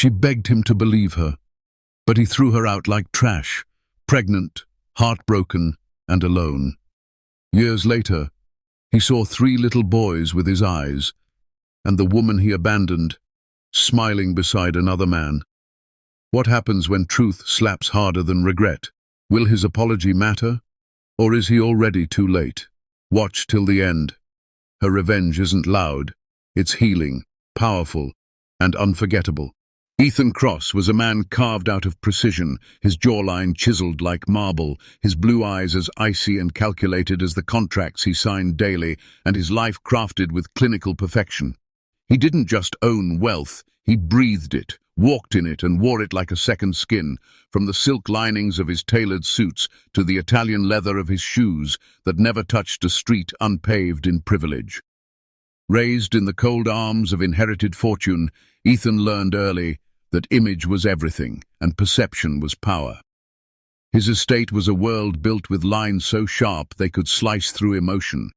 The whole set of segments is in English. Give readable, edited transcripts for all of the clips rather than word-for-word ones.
She begged him to believe her, but he threw her out like trash, pregnant, heartbroken, and alone. Years later, he saw 3 little boys with his eyes, and the woman he abandoned, smiling beside another man. What happens when truth slaps harder than regret? Will his apology matter? Or is he already too late? Watch till the end. Her revenge isn't loud. It's healing, powerful, and unforgettable. Ethan Cross was a man carved out of precision, his jawline chiseled like marble, his blue eyes as icy and calculated as the contracts he signed daily, and his life crafted with clinical perfection. He didn't just own wealth, he breathed it, walked in it, and wore it like a second skin, from the silk linings of his tailored suits to the Italian leather of his shoes that never touched a street unpaved in privilege. Raised in the cold arms of inherited fortune, Ethan learned early that image was everything and perception was power. His estate was a world built with lines so sharp they could slice through emotion.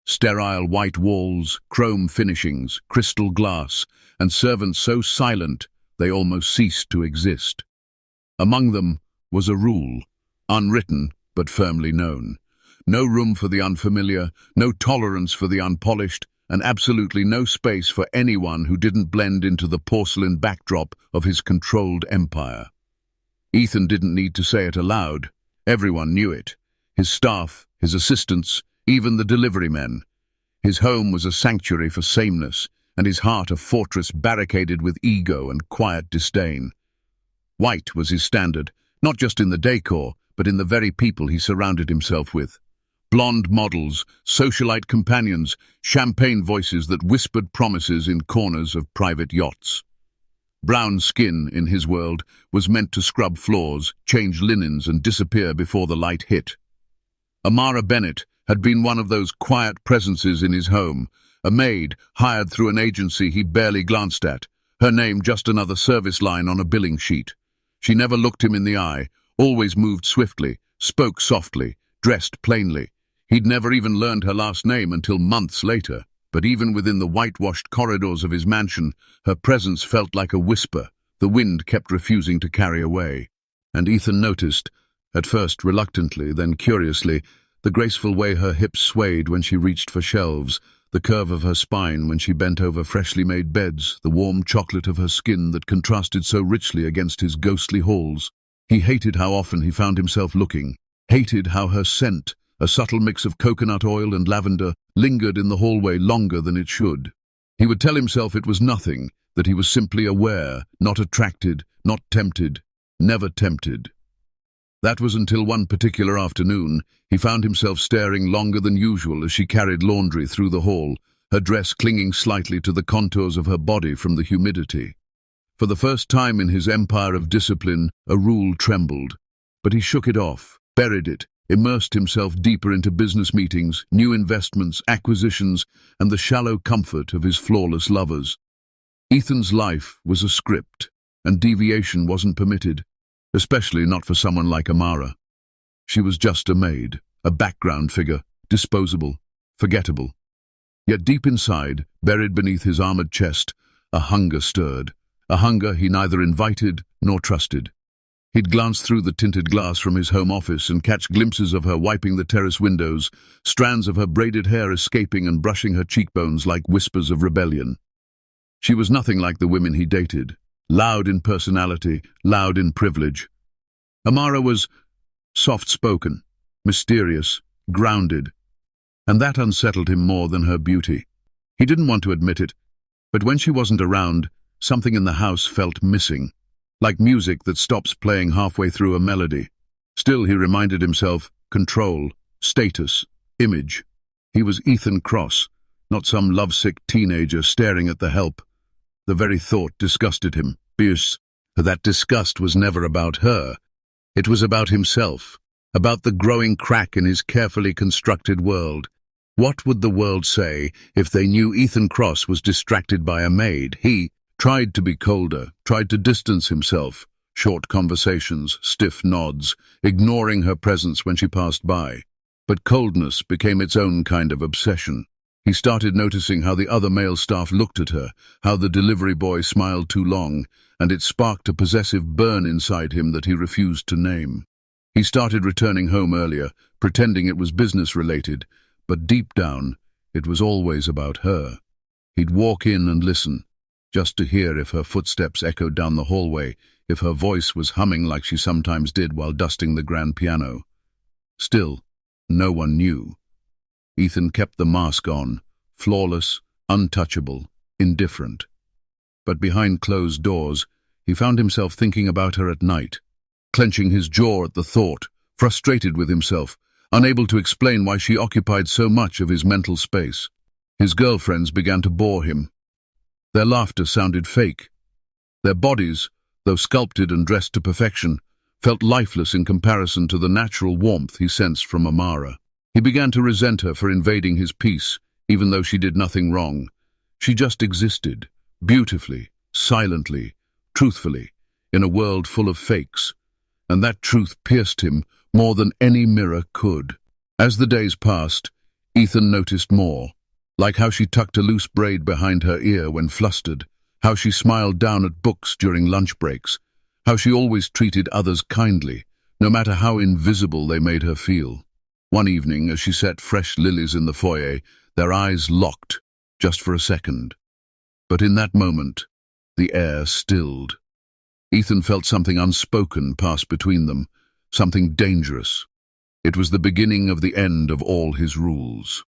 Sterile white walls, chrome finishings, crystal glass, and servants so silent they almost ceased to exist. Among them was a rule, unwritten but firmly known. No room for the unfamiliar, no tolerance for the unpolished, and absolutely no space for anyone who didn't blend into the porcelain backdrop of his controlled empire. Ethan didn't need to say it aloud. Everyone knew it. His staff, his assistants, even the delivery men. His home was a sanctuary for sameness, and his heart a fortress barricaded with ego and quiet disdain. White was his standard, not just in the decor, but in the very people he surrounded himself with. Blonde models, socialite companions, champagne voices that whispered promises in corners of private yachts. Brown skin, in his world, was meant to scrub floors, change linens, and disappear before the light hit. Amara Bennett had been one of those quiet presences in his home, a maid hired through an agency he barely glanced at, her name just another service line on a billing sheet. She never looked him in the eye, always moved swiftly, spoke softly, dressed plainly. He'd never even learned her last name until months later, but even within the whitewashed corridors of his mansion, her presence felt like a whisper the wind kept refusing to carry away. And Ethan noticed, at first reluctantly, then curiously, the graceful way her hips swayed when she reached for shelves, the curve of her spine when she bent over freshly made beds, the warm chocolate of her skin that contrasted so richly against his ghostly halls. He hated how often he found himself looking, hated how her scent, a subtle mix of coconut oil and lavender, lingered in the hallway longer than it should. He would tell himself it was nothing, that he was simply aware, not attracted, not tempted, never tempted. That was until one particular afternoon, he found himself staring longer than usual as she carried laundry through the hall, her dress clinging slightly to the contours of her body from the humidity. For the first time in his empire of discipline, a rule trembled, but he shook it off, buried it, immersed himself deeper into business meetings, new investments, acquisitions, and the shallow comfort of his flawless lovers. Ethan's life was a script, and deviation wasn't permitted, especially not for someone like Amara. She was just a maid, a background figure, disposable, forgettable. Yet deep inside, buried beneath his armored chest, a hunger stirred, a hunger he neither invited nor trusted. He'd glance through the tinted glass from his home office and catch glimpses of her wiping the terrace windows, strands of her braided hair escaping and brushing her cheekbones like whispers of rebellion. She was nothing like the women he dated, loud in personality, loud in privilege. Amara was soft-spoken, mysterious, grounded, and that unsettled him more than her beauty. He didn't want to admit it, but when she wasn't around, something in the house felt missing. Like music that stops playing halfway through a melody. Still, he reminded himself, control, status, image. He was Ethan Cross, not some lovesick teenager staring at the help. The very thought disgusted him. Because that disgust was never about her. It was about himself, about the growing crack in his carefully constructed world. What would the world say if they knew Ethan Cross was distracted by a maid? He tried to be colder, tried to distance himself, short conversations, stiff nods, ignoring her presence when she passed by. But coldness became its own kind of obsession. He started noticing how the other male staff looked at her, how the delivery boy smiled too long, and it sparked a possessive burn inside him that he refused to name. He started returning home earlier, pretending it was business-related, but deep down, it was always about her. He'd walk in and listen, just to hear if her footsteps echoed down the hallway, if her voice was humming like she sometimes did while dusting the grand piano. Still, no one knew. Ethan kept the mask on, flawless, untouchable, indifferent. But behind closed doors, he found himself thinking about her at night, clenching his jaw at the thought, frustrated with himself, unable to explain why she occupied so much of his mental space. His girlfriends began to bore him. Their laughter sounded fake. Their bodies, though sculpted and dressed to perfection, felt lifeless in comparison to the natural warmth he sensed from Amara. He began to resent her for invading his peace, even though she did nothing wrong. She just existed, beautifully, silently, truthfully, in a world full of fakes, and that truth pierced him more than any mirror could. As the days passed, Ethan noticed more, like how she tucked a loose braid behind her ear when flustered, how she smiled down at books during lunch breaks, how she always treated others kindly, no matter how invisible they made her feel. One evening, as she set fresh lilies in the foyer, their eyes locked, just for a second. But in that moment, the air stilled. Ethan felt something unspoken pass between them, something dangerous. It was the beginning of the end of all his rules.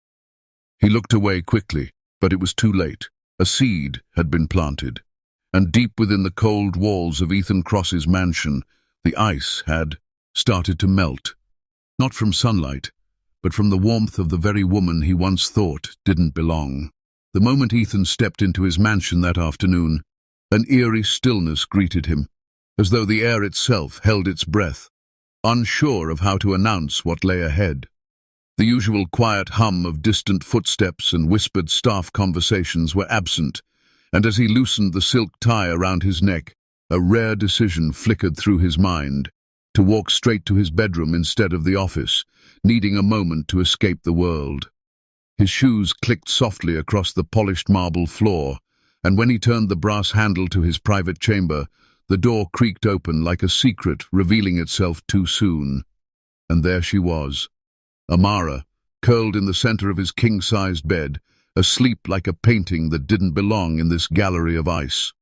He looked away quickly, but it was too late. A seed had been planted, and deep within the cold walls of Ethan Cross's mansion, the ice had started to melt. Not from sunlight, but from the warmth of the very woman he once thought didn't belong. The moment Ethan stepped into his mansion that afternoon, an eerie stillness greeted him, as though the air itself held its breath, unsure of how to announce what lay ahead. The usual quiet hum of distant footsteps and whispered staff conversations were absent, and as he loosened the silk tie around his neck, a rare decision flickered through his mind: to walk straight to his bedroom instead of the office, needing a moment to escape the world. His shoes clicked softly across the polished marble floor, and when he turned the brass handle to his private chamber, the door creaked open like a secret revealing itself too soon. And there she was, Amara, curled in the center of his king-sized bed, asleep like a painting that didn't belong in this gallery of ice.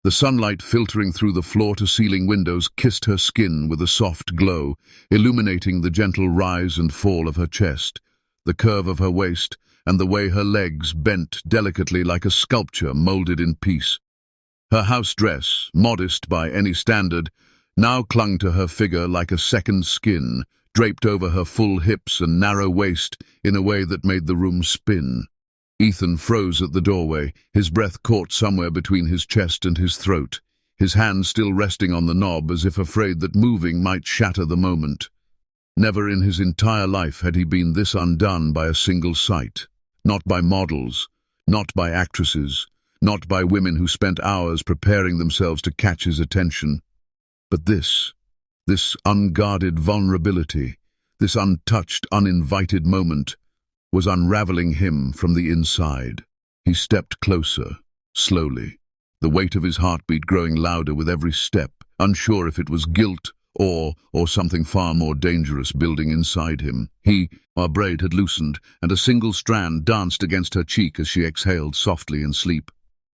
The sunlight filtering through the floor-to-ceiling windows kissed her skin with a soft glow, illuminating the gentle rise and fall of her chest, the curve of her waist, and the way her legs bent delicately like a sculpture molded in peace. Her house dress, modest by any standard, now clung to her figure like a second skin, draped over her full hips and narrow waist in a way that made the room spin. Ethan froze at the doorway, his breath caught somewhere between his chest and his throat, his hand still resting on the knob as if afraid that moving might shatter the moment. Never in his entire life had he been this undone by a single sight. Not by models, not by actresses, not by women who spent hours preparing themselves to catch his attention. But this unguarded vulnerability, this untouched, uninvited moment, was unraveling him from the inside. He stepped closer, slowly, the weight of his heartbeat growing louder with every step, unsure if it was guilt or something far more dangerous building inside him. Her braid had loosened, and a single strand danced against her cheek as she exhaled softly in sleep.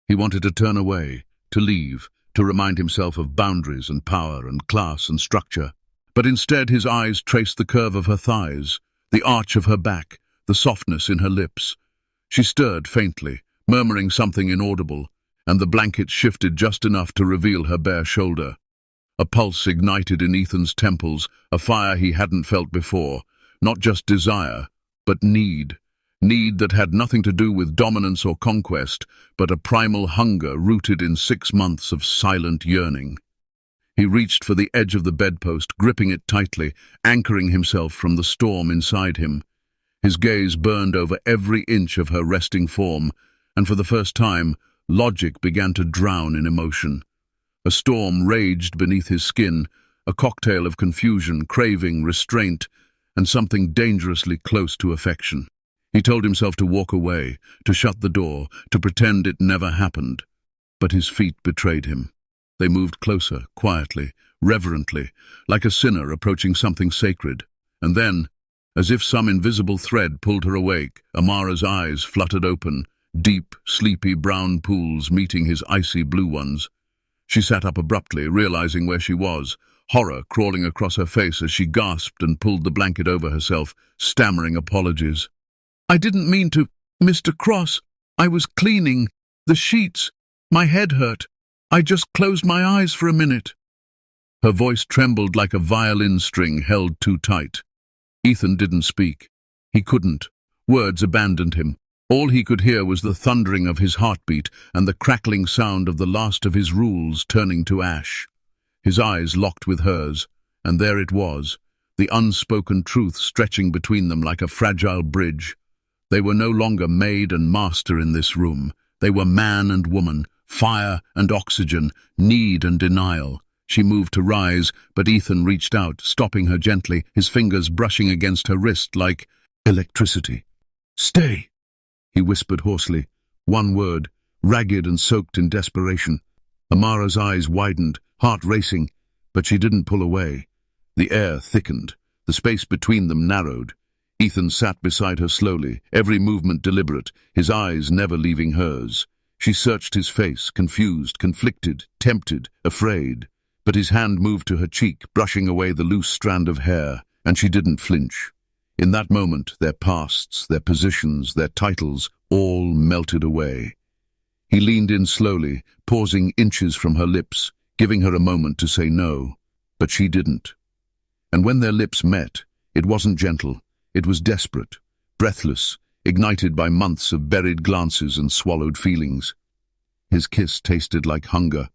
He wanted to turn away, to leave, to remind himself of boundaries and power and class and structure. But instead his eyes traced the curve of her thighs, the arch of her back, the softness in her lips. She stirred faintly, murmuring something inaudible, and the blanket shifted just enough to reveal her bare shoulder. A pulse ignited in Ethan's temples, a fire he hadn't felt before, not just desire, but need. Need that had nothing to do with dominance or conquest, but a primal hunger rooted in 6 months of silent yearning. He reached for the edge of the bedpost, gripping it tightly, anchoring himself from the storm inside him. His gaze burned over every inch of her resting form, and for the first time, logic began to drown in emotion. A storm raged beneath his skin, a cocktail of confusion, craving, restraint, and something dangerously close to affection. He told himself to walk away, to shut the door, to pretend it never happened. But his feet betrayed him. They moved closer, quietly, reverently, like a sinner approaching something sacred. And then, as if some invisible thread pulled her awake, Amara's eyes fluttered open, deep, sleepy brown pools meeting his icy blue ones. She sat up abruptly, realizing where she was, horror crawling across her face as she gasped and pulled the blanket over herself, stammering apologies. "I didn't mean to, Mr. Cross. I was cleaning the sheets. My head hurt. I just closed my eyes for a minute." Her voice trembled like a violin string held too tight. Ethan didn't speak. He couldn't. Words abandoned him. All he could hear was the thundering of his heartbeat and the crackling sound of the last of his rules turning to ash. His eyes locked with hers, and there it was, the unspoken truth stretching between them like a fragile bridge. They were no longer maid and master in this room. They were man and woman, fire and oxygen, need and denial. She moved to rise, but Ethan reached out, stopping her gently, his fingers brushing against her wrist like electricity. "Stay," he whispered hoarsely. One word, ragged and soaked in desperation. Amara's eyes widened, heart racing, but she didn't pull away. The air thickened. The space between them narrowed. Ethan sat beside her slowly, every movement deliberate, his eyes never leaving hers. She searched his face, confused, conflicted, tempted, afraid. But his hand moved to her cheek, brushing away the loose strand of hair, and she didn't flinch. In that moment, their pasts, their positions, their titles, all melted away. He leaned in slowly, pausing inches from her lips, giving her a moment to say no. But she didn't. And when their lips met, it wasn't gentle. It was desperate, breathless, ignited by months of buried glances and swallowed feelings. His kiss tasted like hunger,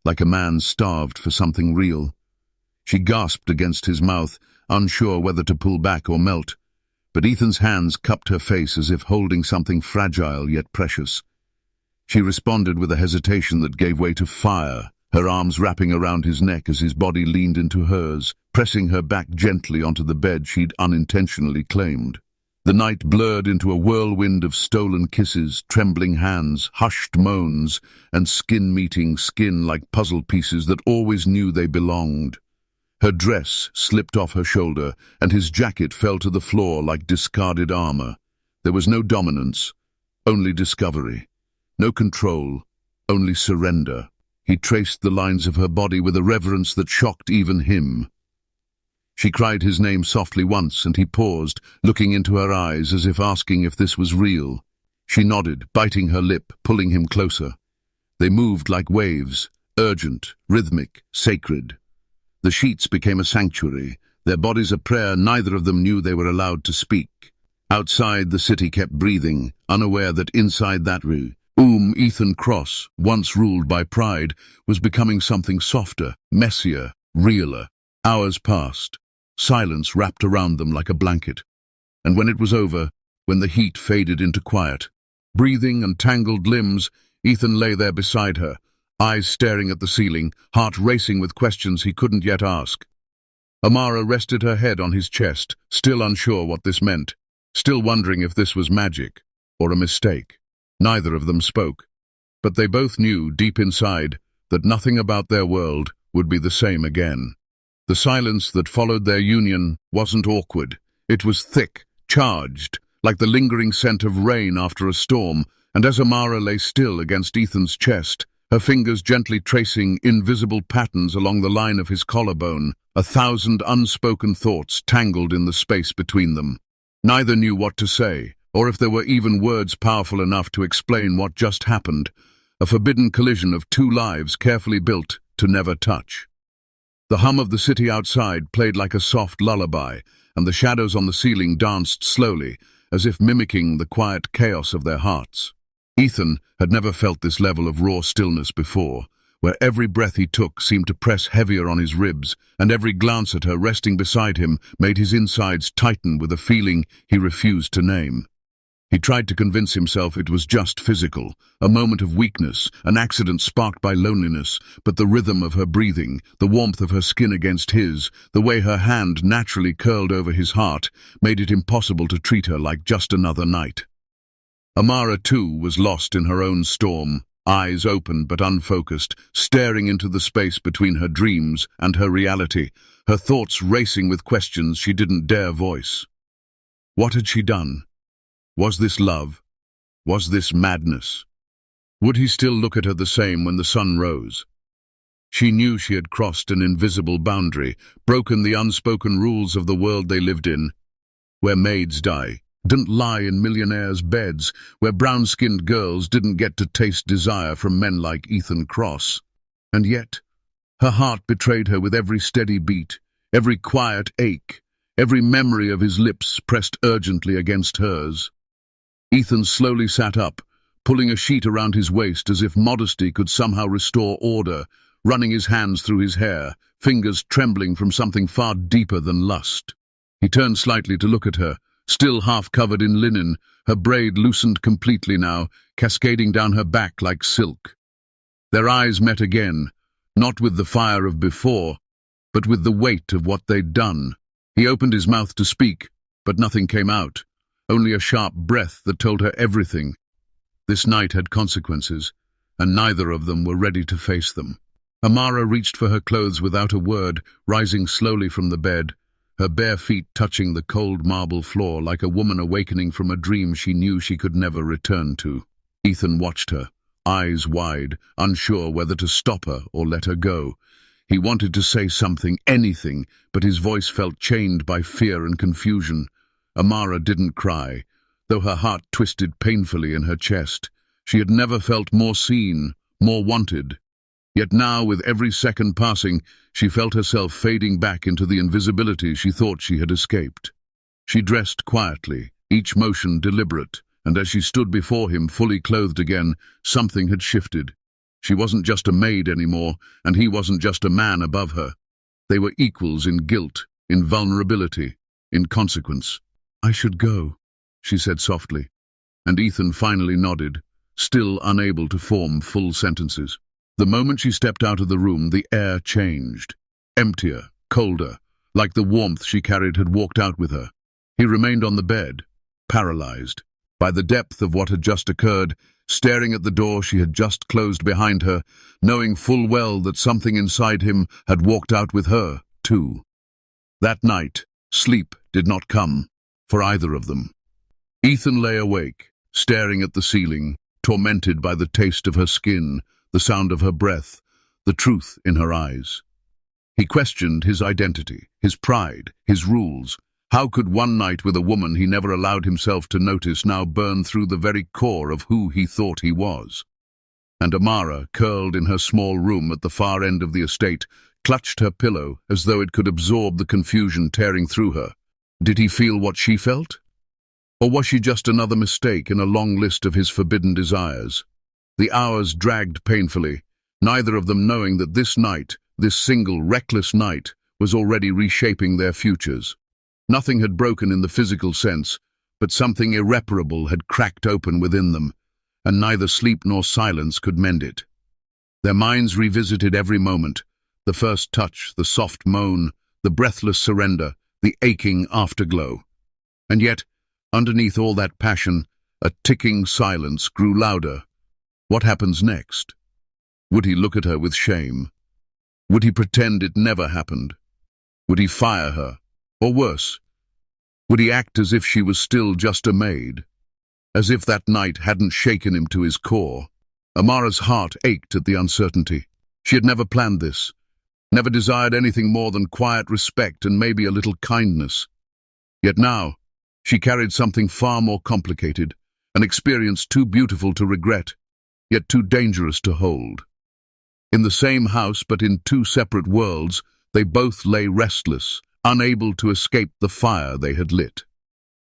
like a man starved for something real. She gasped against his mouth, unsure whether to pull back or melt. But Ethan's hands cupped her face as if holding something fragile yet precious. She responded with a hesitation that gave way to fire, her arms wrapping around his neck as his body leaned into hers, pressing her back gently onto the bed she'd unintentionally claimed. The night blurred into a whirlwind of stolen kisses, trembling hands, hushed moans, and skin meeting skin like puzzle pieces that always knew they belonged. Her dress slipped off her shoulder, and his jacket fell to the floor like discarded armor. There was no dominance, only discovery. No control, only surrender. He traced the lines of her body with a reverence that shocked even him. She cried his name softly once, and he paused, looking into her eyes as if asking if this was real. She nodded, biting her lip, pulling him closer. They moved like waves, urgent, rhythmic, sacred. The sheets became a sanctuary, their bodies a prayer neither of them knew they were allowed to speak. Outside, the city kept breathing, unaware that inside that room, Ethan Cross, once ruled by pride, was becoming something softer, messier, realer. Hours passed. Silence wrapped around them like a blanket. And when it was over, when the heat faded into quiet, breathing and tangled limbs, Ethan lay there beside her, eyes staring at the ceiling, heart racing with questions he couldn't yet ask. Amara rested her head on his chest, still unsure what this meant, still wondering if this was magic or a mistake. Neither of them spoke, but they both knew, deep inside, that nothing about their world would be the same again. The silence that followed their union wasn't awkward. It was thick, charged, like the lingering scent of rain after a storm, and as Amara lay still against Ethan's chest, her fingers gently tracing invisible patterns along the line of his collarbone, 1,000 unspoken thoughts tangled in the space between them. Neither knew what to say, or if there were even words powerful enough to explain what just happened, a forbidden collision of two lives carefully built to never touch. The hum of the city outside played like a soft lullaby, and the shadows on the ceiling danced slowly, as if mimicking the quiet chaos of their hearts. Ethan had never felt this level of raw stillness before, where every breath he took seemed to press heavier on his ribs, and every glance at her resting beside him made his insides tighten with a feeling he refused to name. He tried to convince himself it was just physical, a moment of weakness, an accident sparked by loneliness, but the rhythm of her breathing, the warmth of her skin against his, the way her hand naturally curled over his heart, made it impossible to treat her like just another night. Amara, too, was lost in her own storm, eyes open but unfocused, staring into the space between her dreams and her reality, her thoughts racing with questions she didn't dare voice. What had she done? Was this love? Was this madness? Would he still look at her the same when the sun rose? She knew she had crossed an invisible boundary, broken the unspoken rules of the world they lived in, where maids didn't lie in millionaires' beds, where brown-skinned girls didn't get to taste desire from men like Ethan Cross. And yet, her heart betrayed her with every steady beat, every quiet ache, every memory of his lips pressed urgently against hers. Ethan slowly sat up, pulling a sheet around his waist as if modesty could somehow restore order, running his hands through his hair, fingers trembling from something far deeper than lust. He turned slightly to look at her, still half covered in linen, her braid loosened completely now, cascading down her back like silk. Their eyes met again, not with the fire of before, but with the weight of what they'd done. He opened his mouth to speak, but nothing came out. Only a sharp breath that told her everything. This night had consequences, and neither of them were ready to face them. Amara reached for her clothes without a word, rising slowly from the bed, her bare feet touching the cold marble floor like a woman awakening from a dream she knew she could never return to. Ethan watched her, eyes wide, unsure whether to stop her or let her go. He wanted to say something, anything, but his voice felt chained by fear and confusion. Amara didn't cry, though her heart twisted painfully in her chest. She had never felt more seen, more wanted. Yet now, with every second passing, she felt herself fading back into the invisibility she thought she had escaped. She dressed quietly, each motion deliberate, and as she stood before him, fully clothed again, something had shifted. She wasn't just a maid anymore, and he wasn't just a man above her. They were equals in guilt, in vulnerability, in consequence. "I should go," she said softly, and Ethan finally nodded, still unable to form full sentences. The moment she stepped out of the room, the air changed. Emptier, colder, like the warmth she carried had walked out with her. He remained on the bed, paralyzed by the depth of what had just occurred, staring at the door she had just closed behind her, knowing full well that something inside him had walked out with her, too. That night, sleep did not come, for either of them. Ethan lay awake, staring at the ceiling, tormented by the taste of her skin, the sound of her breath, the truth in her eyes. He questioned his identity, his pride, his rules. How could one night with a woman he never allowed himself to notice now burn through the very core of who he thought he was? And Amara, curled in her small room at the far end of the estate, clutched her pillow as though it could absorb the confusion tearing through her. Did he feel what she felt? Or was she just another mistake in a long list of his forbidden desires? The hours dragged painfully, neither of them knowing that this night, this single, reckless night, was already reshaping their futures. Nothing had broken in the physical sense, but something irreparable had cracked open within them, and neither sleep nor silence could mend it. Their minds revisited every moment, the first touch, the soft moan, the breathless surrender, the aching afterglow. And yet, underneath all that passion, a ticking silence grew louder. What happens next? Would he look at her with shame? Would he pretend it never happened? Would he fire her? Or worse, would he act as if she was still just a maid? As if that night hadn't shaken him to his core? Amara's heart ached at the uncertainty. She had never planned this, never desired anything more than quiet respect and maybe a little kindness. Yet now, she carried something far more complicated, an experience too beautiful to regret, yet too dangerous to hold. In the same house but in two separate worlds, they both lay restless, unable to escape the fire they had lit.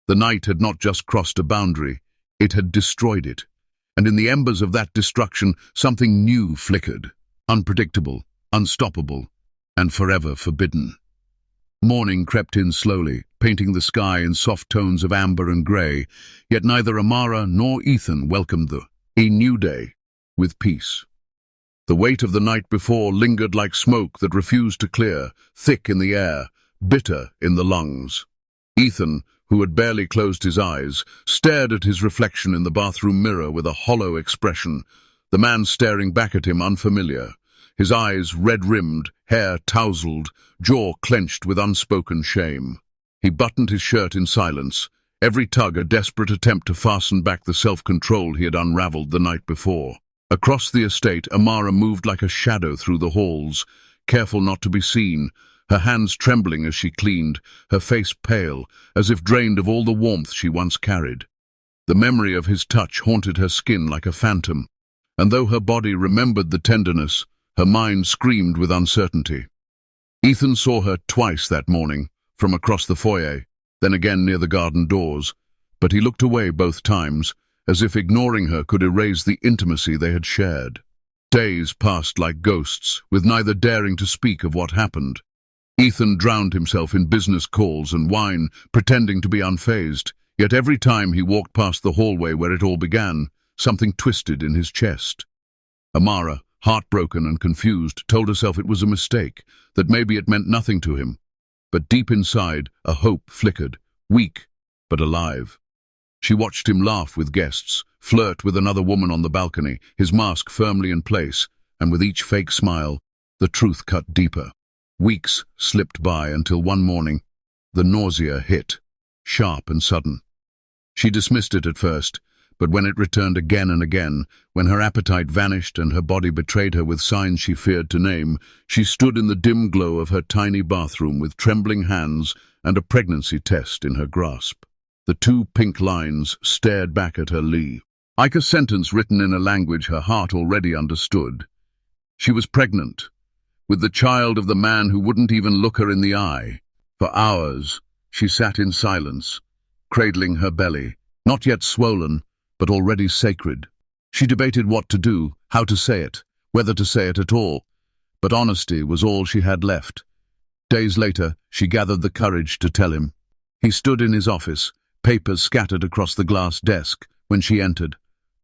The night had not just crossed a boundary, it had destroyed it, and in the embers of that destruction something new flickered, unpredictable, unstoppable, and forever forbidden. Morning crept in slowly, painting the sky in soft tones of amber and grey, yet neither Amara nor Ethan welcomed a new day with peace. The weight of the night before lingered like smoke that refused to clear, thick in the air, bitter in the lungs. Ethan, who had barely closed his eyes, stared at his reflection in the bathroom mirror with a hollow expression, the man staring back at him unfamiliar, his eyes red-rimmed, hair tousled, jaw clenched with unspoken shame. He buttoned his shirt in silence, every tug a desperate attempt to fasten back the self-control he had unraveled the night before. Across the estate, Amara moved like a shadow through the halls, careful not to be seen, her hands trembling as she cleaned, her face pale, as if drained of all the warmth she once carried. The memory of his touch haunted her skin like a phantom, and though her body remembered the tenderness, her mind screamed with uncertainty. Ethan saw her twice that morning, from across the foyer, then again near the garden doors, but he looked away both times, as if ignoring her could erase the intimacy they had shared. Days passed like ghosts, with neither daring to speak of what happened. Ethan drowned himself in business calls and wine, pretending to be unfazed, yet every time he walked past the hallway where it all began, something twisted in his chest. Amara, heartbroken and confused, told herself it was a mistake, that maybe it meant nothing to him. But deep inside, a hope flickered, weak but alive. She watched him laugh with guests, flirt with another woman on the balcony, his mask firmly in place, and with each fake smile, the truth cut deeper. Weeks slipped by until one morning, the nausea hit, sharp and sudden. She dismissed it at first, but when it returned again and again, when her appetite vanished and her body betrayed her with signs she feared to name, she stood in the dim glow of her tiny bathroom with trembling hands and a pregnancy test in her grasp. The two pink lines stared back at her like a sentence written in a language her heart already understood. She was pregnant, with the child of the man who wouldn't even look her in the eye. For hours, she sat in silence, cradling her belly, not yet swollen, but already sacred. She debated what to do, how to say it, whether to say it at all, but honesty was all she had left. Days later, she gathered the courage to tell him. He stood in his office, papers scattered across the glass desk, when she entered,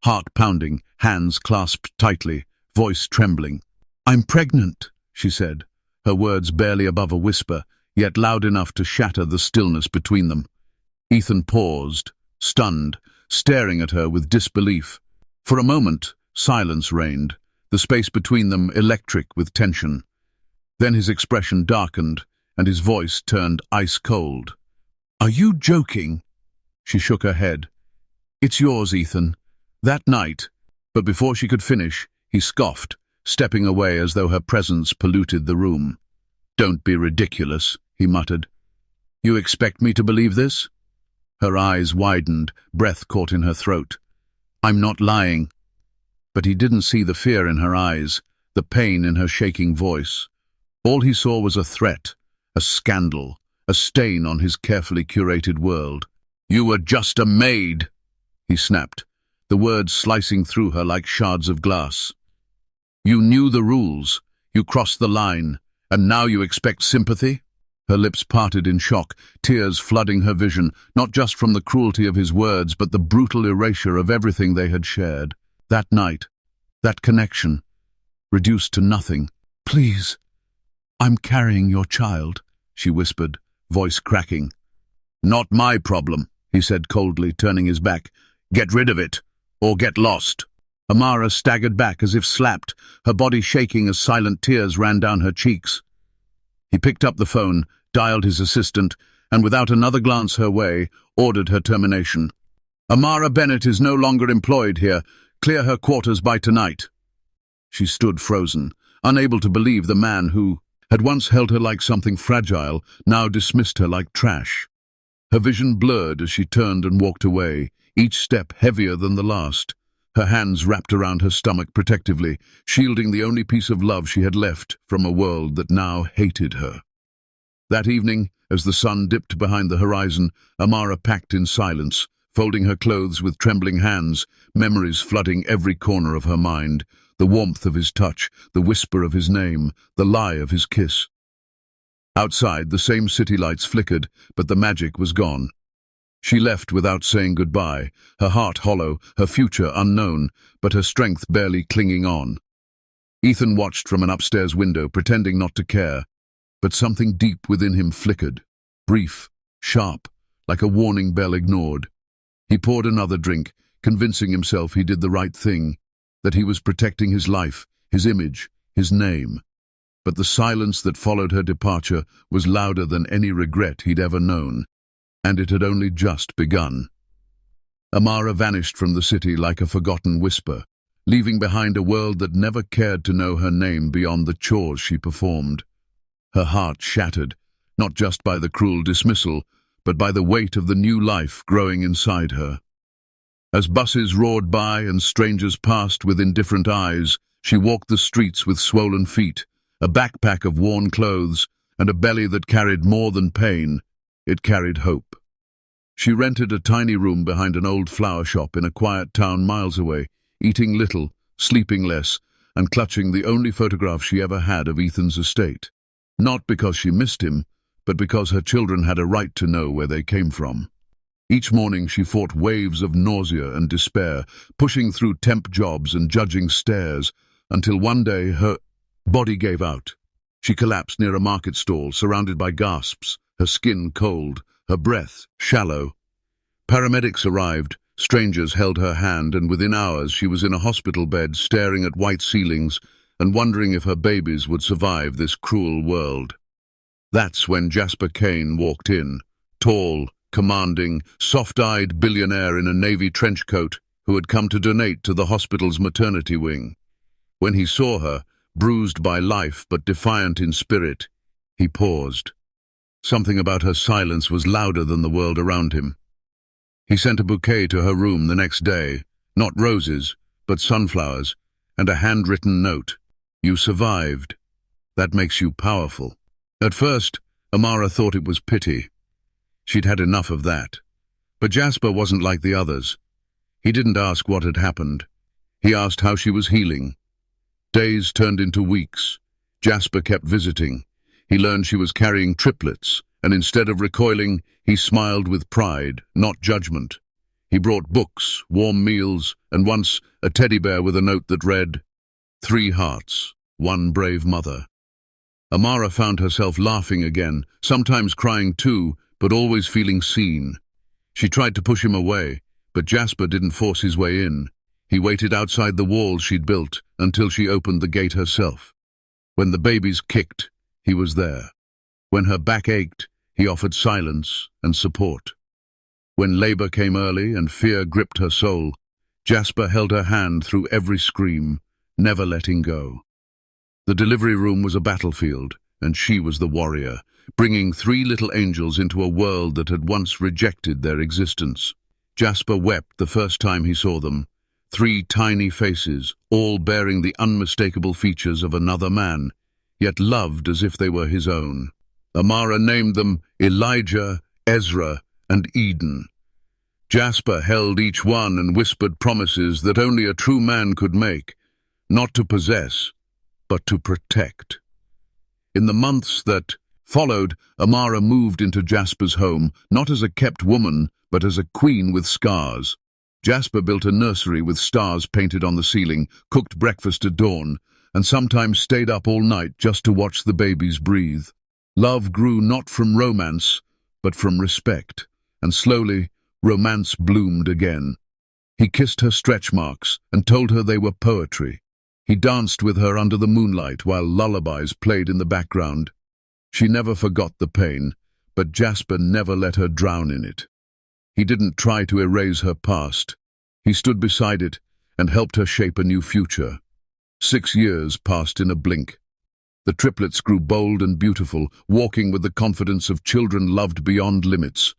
heart pounding, hands clasped tightly, voice trembling. "I'm pregnant," she said, her words barely above a whisper, yet loud enough to shatter the stillness between them. Ethan paused, stunned, staring at her with disbelief. For a moment, silence reigned, the space between them electric with tension. Then his expression darkened, and his voice turned ice-cold. "Are you joking?" She shook her head. "It's yours, Ethan. That night." But before she could finish, he scoffed, stepping away as though her presence polluted the room. "Don't be ridiculous," he muttered. "You expect me to believe this?" Her eyes widened, breath caught in her throat. "I'm not lying." But he didn't see the fear in her eyes, the pain in her shaking voice. All he saw was a threat, a scandal, a stain on his carefully curated world. "You were just a maid," he snapped, the words slicing through her like shards of glass. "You knew the rules, you crossed the line, and now you expect sympathy?" Her lips parted in shock, tears flooding her vision, not just from the cruelty of his words, but the brutal erasure of everything they had shared. That night, that connection, reduced to nothing. "Please, I'm carrying your child," she whispered, voice cracking. "Not my problem," he said coldly, turning his back. "Get rid of it, or get lost." Amara staggered back as if slapped, her body shaking as silent tears ran down her cheeks. He picked up the phone, dialed his assistant, and without another glance her way, ordered her termination. "Amara Bennett is no longer employed here. Clear her quarters by tonight." She stood frozen, unable to believe the man who had once held her like something fragile, now dismissed her like trash. Her vision blurred as she turned and walked away, each step heavier than the last, her hands wrapped around her stomach protectively, shielding the only piece of love she had left from a world that now hated her. That evening, as the sun dipped behind the horizon, Amara packed in silence, folding her clothes with trembling hands, memories flooding every corner of her mind, the warmth of his touch, the whisper of his name, the lie of his kiss. Outside, the same city lights flickered, but the magic was gone. She left without saying goodbye, her heart hollow, her future unknown, but her strength barely clinging on. Ethan watched from an upstairs window, pretending not to care, but something deep within him flickered, brief, sharp, like a warning bell ignored. He poured another drink, convincing himself he did the right thing, that he was protecting his life, his image, his name. But the silence that followed her departure was louder than any regret he'd ever known, and it had only just begun. Amara vanished from the city like a forgotten whisper, leaving behind a world that never cared to know her name beyond the chores she performed. Her heart shattered, not just by the cruel dismissal, but by the weight of the new life growing inside her. As buses roared by and strangers passed with indifferent eyes, she walked the streets with swollen feet, a backpack of worn clothes, and a belly that carried more than pain. It carried hope. She rented a tiny room behind an old flower shop in a quiet town miles away, eating little, sleeping less, and clutching the only photograph she ever had of Ethan's estate. Not because she missed him, but because her children had a right to know where they came from. Each morning she fought waves of nausea and despair, pushing through temp jobs and judging stares, until one day her body gave out. She collapsed near a market stall, surrounded by gasps, her skin cold, her breath shallow. Paramedics arrived, strangers held her hand, and within hours she was in a hospital bed, staring at white ceilings and wondering if her babies would survive this cruel world. That's when Jasper Kane walked in, tall, commanding, soft-eyed billionaire in a navy trench coat who had come to donate to the hospital's maternity wing. When he saw her, bruised by life but defiant in spirit, he paused. Something about her silence was louder than the world around him. He sent a bouquet to her room the next day, not roses, but sunflowers, and a handwritten note. "You survived. That makes you powerful." At first, Amara thought it was pity. She'd had enough of that. But Jasper wasn't like the others. He didn't ask what had happened. He asked how she was healing. Days turned into weeks. Jasper kept visiting. He learned she was carrying triplets, and instead of recoiling, he smiled with pride, not judgment. He brought books, warm meals, and once a teddy bear with a note that read, "3 hearts, 1 brave mother." Amara found herself laughing again, sometimes crying too, but always feeling seen. She tried to push him away, but Jasper didn't force his way in. He waited outside the walls she'd built until she opened the gate herself. When the babies kicked, he was there. When her back ached, he offered silence and support. When labor came early and fear gripped her soul, Jasper held her hand through every scream, never letting go. The delivery room was a battlefield, and she was the warrior, bringing 3 little angels into a world that had once rejected their existence. Jasper wept the first time he saw them. 3 tiny faces, all bearing the unmistakable features of another man, yet loved as if they were his own. Amara named them Elijah, Ezra, and Eden. Jasper held each one and whispered promises that only a true man could make, not to possess, but to protect. In the months that followed, Amara moved into Jasper's home, not as a kept woman, but as a queen with scars. Jasper built a nursery with stars painted on the ceiling, cooked breakfast at dawn, and sometimes stayed up all night just to watch the babies breathe. Love grew not from romance, but from respect, and slowly, romance bloomed again. He kissed her stretch marks and told her they were poetry. He danced with her under the moonlight while lullabies played in the background. She never forgot the pain, but Jasper never let her drown in it. He didn't try to erase her past. He stood beside it and helped her shape a new future. 6 years passed in a blink. The triplets grew bold and beautiful, walking with the confidence of children loved beyond limits.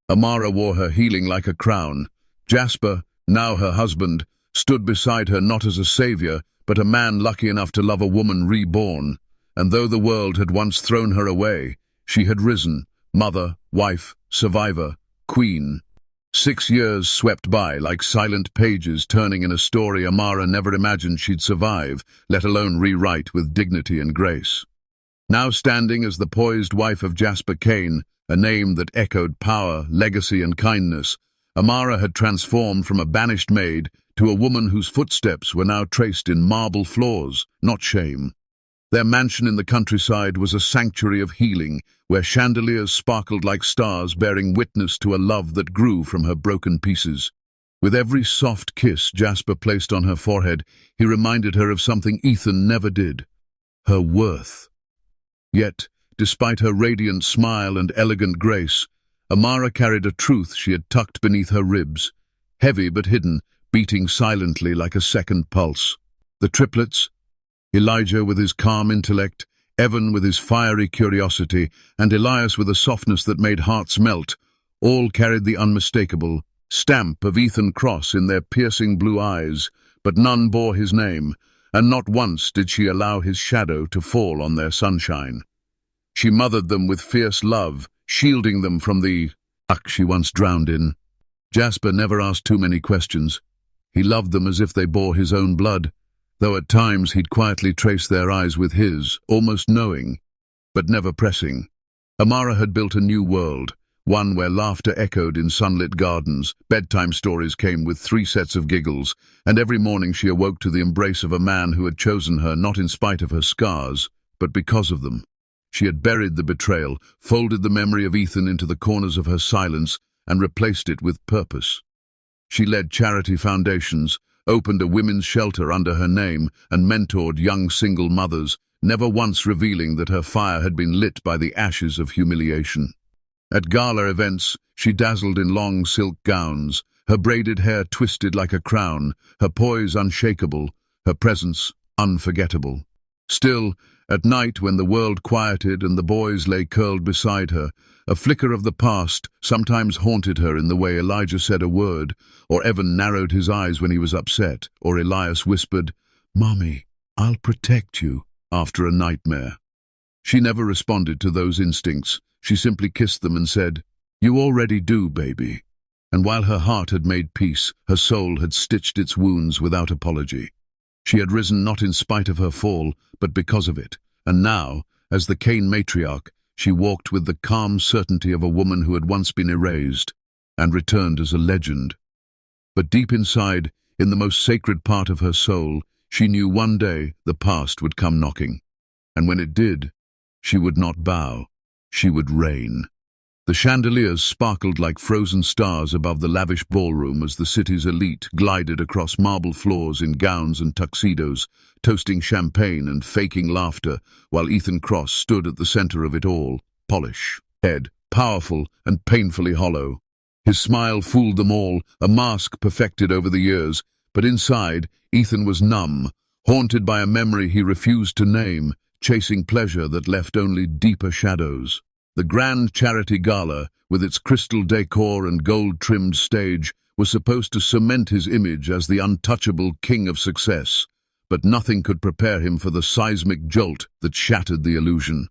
Amara wore her healing like a crown. Jasper, now her husband, stood beside her not as a savior, but a man lucky enough to love a woman reborn. And though the world had once thrown her away, she had risen, mother, wife, survivor, queen. 6 years swept by like silent pages turning in a story Amara never imagined she'd survive, let alone rewrite with dignity and grace. Now standing as the poised wife of Jasper Kane, a name that echoed power, legacy, and kindness, Amara had transformed from a banished maid to a woman whose footsteps were now traced in marble floors, not shame. Their mansion in the countryside was a sanctuary of healing, where chandeliers sparkled like stars, bearing witness to a love that grew from her broken pieces. With every soft kiss Jasper placed on her forehead, he reminded her of something Ethan never did: her worth. Yet, despite her radiant smile and elegant grace, Amara carried a truth she had tucked beneath her ribs, heavy but hidden, beating silently like a second pulse. The triplets, Elijah with his calm intellect, Evan with his fiery curiosity, and Elias with a softness that made hearts melt, all carried the unmistakable stamp of Ethan Cross in their piercing blue eyes, but none bore his name, and not once did she allow his shadow to fall on their sunshine. She mothered them with fierce love, shielding them from the muck she once drowned in. Jasper never asked too many questions. He loved them as if they bore his own blood, though at times he'd quietly trace their eyes with his, almost knowing, but never pressing. Amara had built a new world, one where laughter echoed in sunlit gardens, bedtime stories came with 3 sets of giggles, and every morning she awoke to the embrace of a man who had chosen her not in spite of her scars, but because of them. She had buried the betrayal, folded the memory of Ethan into the corners of her silence, and replaced it with purpose. She led charity foundations, opened a women's shelter under her name, and mentored young single mothers, never once revealing that her fire had been lit by the ashes of humiliation. At gala events, she dazzled in long silk gowns, her braided hair twisted like a crown, her poise unshakable, her presence unforgettable. Still, at night when the world quieted and the boys lay curled beside her, a flicker of the past sometimes haunted her in the way Elijah said a word, or Evan narrowed his eyes when he was upset, or Elias whispered, "Mommy, I'll protect you," after a nightmare. She never responded to those instincts. She simply kissed them and said, "You already do, baby." And while her heart had made peace, her soul had stitched its wounds without apology. She had risen not in spite of her fall, but because of it, and now, as the Kane matriarch, she walked with the calm certainty of a woman who had once been erased, and returned as a legend. But deep inside, in the most sacred part of her soul, she knew one day the past would come knocking. And when it did, she would not bow, she would reign. The chandeliers sparkled like frozen stars above the lavish ballroom as the city's elite glided across marble floors in gowns and tuxedos, toasting champagne and faking laughter, while Ethan Cross stood at the center of it all, polished, head, powerful and painfully hollow. His smile fooled them all, a mask perfected over the years, but inside, Ethan was numb, haunted by a memory he refused to name, chasing pleasure that left only deeper shadows. The grand charity gala, with its crystal decor and gold-trimmed stage, was supposed to cement his image as the untouchable king of success, but nothing could prepare him for the seismic jolt that shattered the illusion.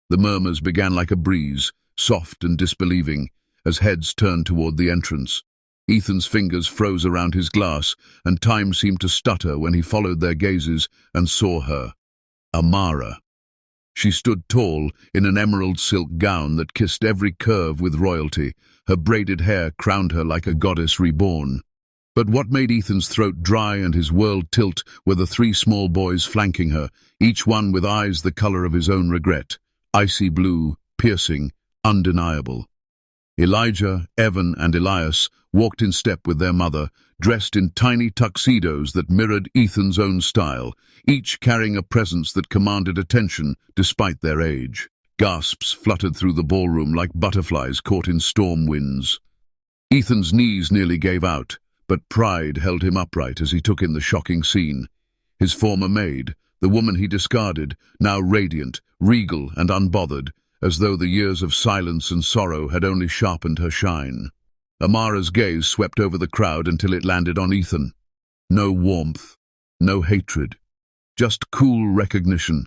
The murmurs began like a breeze, soft and disbelieving, as heads turned toward the entrance. Ethan's fingers froze around his glass, and time seemed to stutter when he followed their gazes and saw her. Amara. She stood tall, in an emerald silk gown that kissed every curve with royalty. Her braided hair crowned her like a goddess reborn. But what made Ethan's throat dry and his world tilt were the 3 small boys flanking her, each one with eyes the color of his own regret, icy blue, piercing, undeniable. Elijah, Evan, and Elias walked in step with their mother, dressed in tiny tuxedos that mirrored Ethan's own style, each carrying a presence that commanded attention despite their age. Gasps fluttered through the ballroom like butterflies caught in storm winds. Ethan's knees nearly gave out, but pride held him upright as he took in the shocking scene. His former maid, the woman he discarded, now radiant, regal and unbothered, as though the years of silence and sorrow had only sharpened her shine. Amara's gaze swept over the crowd until it landed on Ethan. No warmth, no hatred, just cool recognition,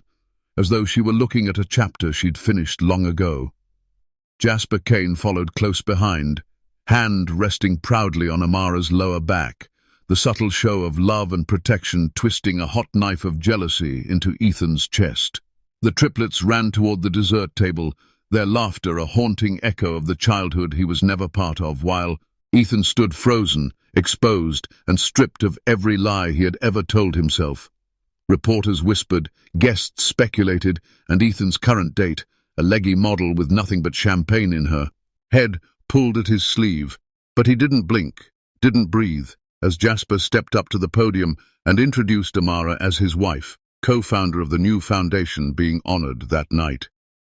as though she were looking at a chapter she'd finished long ago. Jasper Kane followed close behind, hand resting proudly on Amara's lower back, the subtle show of love and protection twisting a hot knife of jealousy into Ethan's chest. The triplets ran toward the dessert table, their laughter a haunting echo of the childhood he was never part of, while Ethan stood frozen, exposed, and stripped of every lie he had ever told himself. Reporters whispered, guests speculated, and Ethan's current date, a leggy model with nothing but champagne in her head, pulled at his sleeve. But he didn't blink, didn't breathe, as Jasper stepped up to the podium and introduced Amara as his wife, co-founder of the new foundation being honored that night.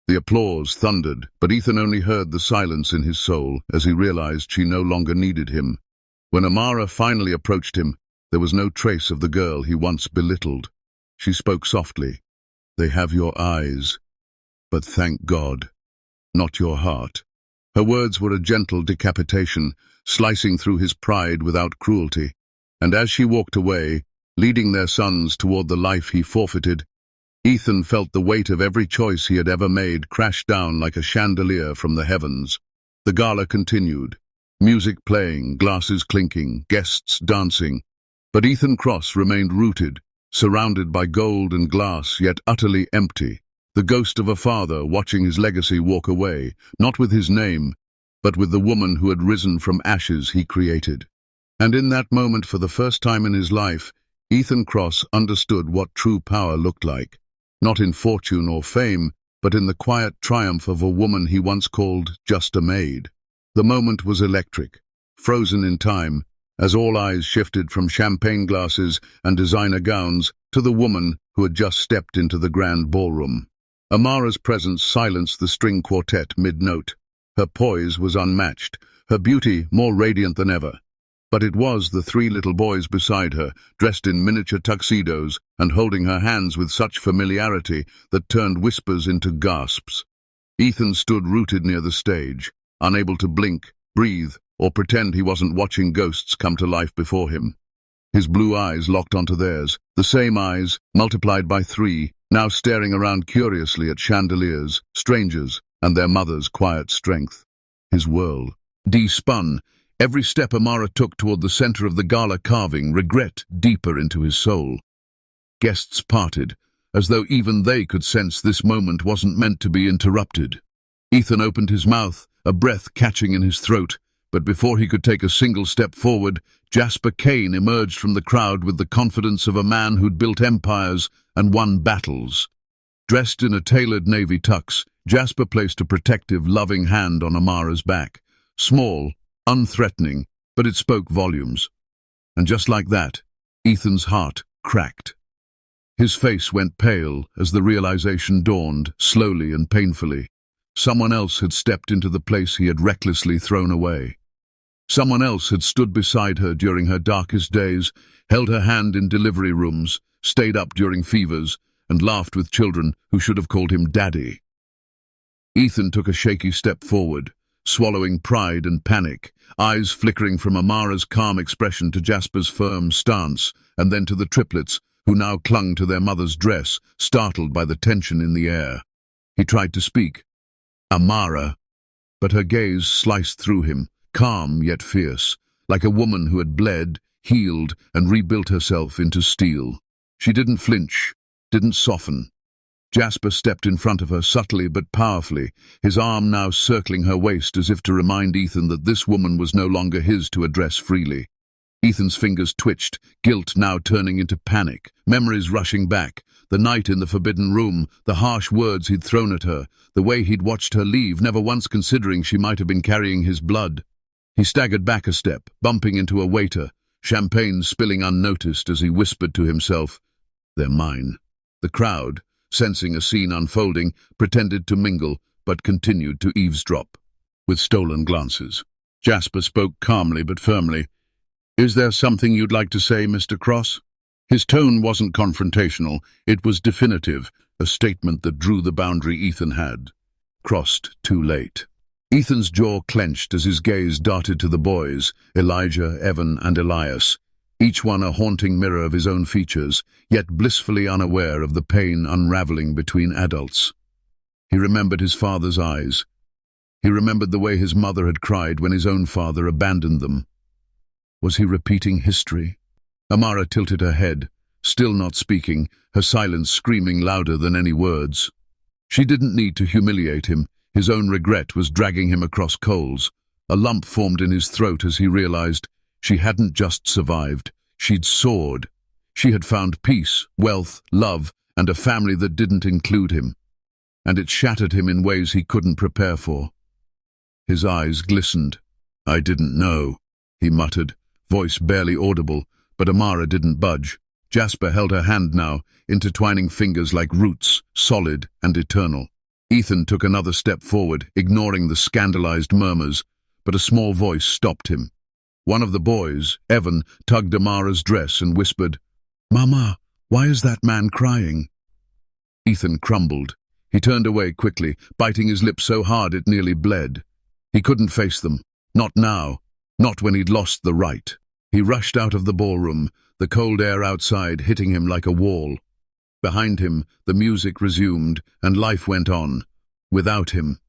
The applause thundered, but Ethan only heard the silence in his soul as he realized she no longer needed him. When Amara finally approached him, there was no trace of the girl he once belittled. She spoke softly. "They have your eyes, but thank God, not your heart." Her words were a gentle decapitation, slicing through his pride without cruelty. And as she walked away, leading their sons toward the life he forfeited, Ethan felt the weight of every choice he had ever made crash down like a chandelier from the heavens. The gala continued, music playing, glasses clinking, guests dancing. But Ethan Cross remained rooted, surrounded by gold and glass, yet utterly empty, the ghost of a father watching his legacy walk away, not with his name, but with the woman who had risen from ashes he created. And in that moment, for the first time in his life, Ethan Cross understood what true power looked like, not in fortune or fame, but in the quiet triumph of a woman he once called just a maid. The moment was electric, frozen in time, as all eyes shifted from champagne glasses and designer gowns to the woman who had just stepped into the grand ballroom. Amara's presence silenced the string quartet mid-note. Her poise was unmatched, her beauty more radiant than ever. But it was the three little boys beside her, dressed in miniature tuxedos and holding her hands with such familiarity that turned whispers into gasps. Ethan stood rooted near the stage, unable to blink, breathe, or pretend he wasn't watching ghosts come to life before him. His blue eyes locked onto theirs, the same eyes, multiplied by 3, now staring around curiously at chandeliers, strangers, and their mother's quiet strength. His world spun. Every step Amara took toward the center of the gala carving regret deeper into his soul. Guests parted, as though even they could sense this moment wasn't meant to be interrupted. Ethan opened his mouth, a breath catching in his throat, but before he could take a single step forward, Jasper Kane emerged from the crowd with the confidence of a man who'd built empires and won battles. Dressed in a tailored navy tux, Jasper placed a protective, loving hand on Amara's back. Small, unthreatening, but it spoke volumes. And just like that, Ethan's heart cracked. His face went pale as the realization dawned, slowly and painfully. Someone else had stepped into the place he had recklessly thrown away. Someone else had stood beside her during her darkest days, held her hand in delivery rooms, stayed up during fevers, and laughed with children who should have called him Daddy. Ethan took a shaky step forward, swallowing pride and panic, eyes flickering from Amara's calm expression to Jasper's firm stance, and then to the triplets, who now clung to their mother's dress, startled by the tension in the air. He tried to speak, "Amara," but her gaze sliced through him, calm yet fierce, like a woman who had bled, healed, and rebuilt herself into steel. She didn't flinch, didn't soften. Jasper stepped in front of her subtly but powerfully, his arm now circling her waist as if to remind Ethan that this woman was no longer his to address freely. Ethan's fingers twitched, guilt now turning into panic, memories rushing back, the night in the forbidden room, the harsh words he'd thrown at her, the way he'd watched her leave, never once considering she might have been carrying his blood. He staggered back a step, bumping into a waiter, champagne spilling unnoticed as he whispered to himself, "They're mine." The crowd, sensing a scene unfolding, pretended to mingle, but continued to eavesdrop. With stolen glances, Jasper spoke calmly but firmly. "Is there something you'd like to say, Mr. Cross?" His tone wasn't confrontational, it was definitive, a statement that drew the boundary Ethan had crossed too late. Ethan's jaw clenched as his gaze darted to the boys, Elijah, Evan, and Elias, each one a haunting mirror of his own features, yet blissfully unaware of the pain unraveling between adults. He remembered his father's eyes. He remembered the way his mother had cried when his own father abandoned them. Was he repeating history? Amara tilted her head, still not speaking, her silence screaming louder than any words. She didn't need to humiliate him. His own regret was dragging him across coals. A lump formed in his throat as he realized she hadn't just survived, she'd soared. She had found peace, wealth, love, and a family that didn't include him. And it shattered him in ways he couldn't prepare for. His eyes glistened. "I didn't know," he muttered, voice barely audible, but Amara didn't budge. Jasper held her hand now, intertwining fingers like roots, solid and eternal. Ethan took another step forward, ignoring the scandalized murmurs, but a small voice stopped him. One of the boys, Evan, tugged Amara's dress and whispered, "Mama, why is that man crying?" Ethan crumbled. He turned away quickly, biting his lip so hard it nearly bled. He couldn't face them. Not now. Not when he'd lost the right. He rushed out of the ballroom, the cold air outside hitting him like a wall. Behind him, the music resumed, and life went on. Without him.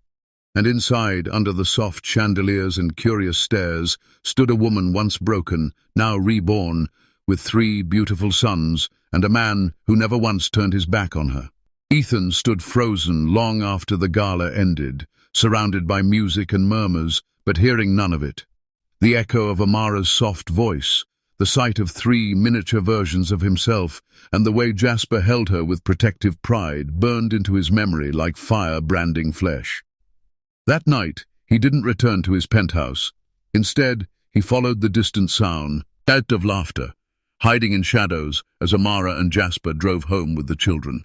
And inside, under the soft chandeliers and curious stares, stood a woman once broken, now reborn, with 3 beautiful sons, and a man who never once turned his back on her. Ethan stood frozen long after the gala ended, surrounded by music and murmurs, but hearing none of it. The echo of Amara's soft voice, the sight of 3 miniature versions of himself, and the way Jasper held her with protective pride burned into his memory like fire branding flesh. That night, he didn't return to his penthouse. Instead, he followed the distant sound, out of laughter, hiding in shadows as Amara and Jasper drove home with the children.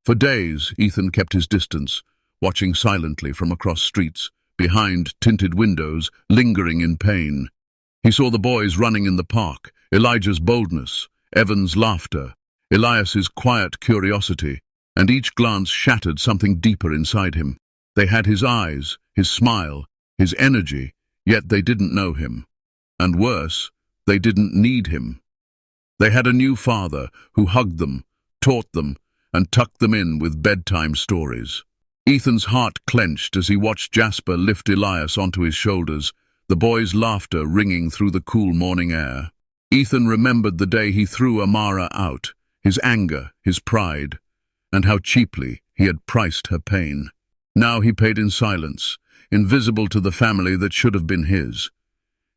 For days, Ethan kept his distance, watching silently from across streets, behind tinted windows, lingering in pain. He saw the boys running in the park, Elijah's boldness, Evan's laughter, Elias's quiet curiosity, and each glance shattered something deeper inside him. They had his eyes, his smile, his energy, yet they didn't know him. And worse, they didn't need him. They had a new father who hugged them, taught them, and tucked them in with bedtime stories. Ethan's heart clenched as he watched Jasper lift Elias onto his shoulders, the boy's laughter ringing through the cool morning air. Ethan remembered the day he threw Amara out, his anger, his pride, and how cheaply he had priced her pain. Now he paid in silence, invisible to the family that should have been his.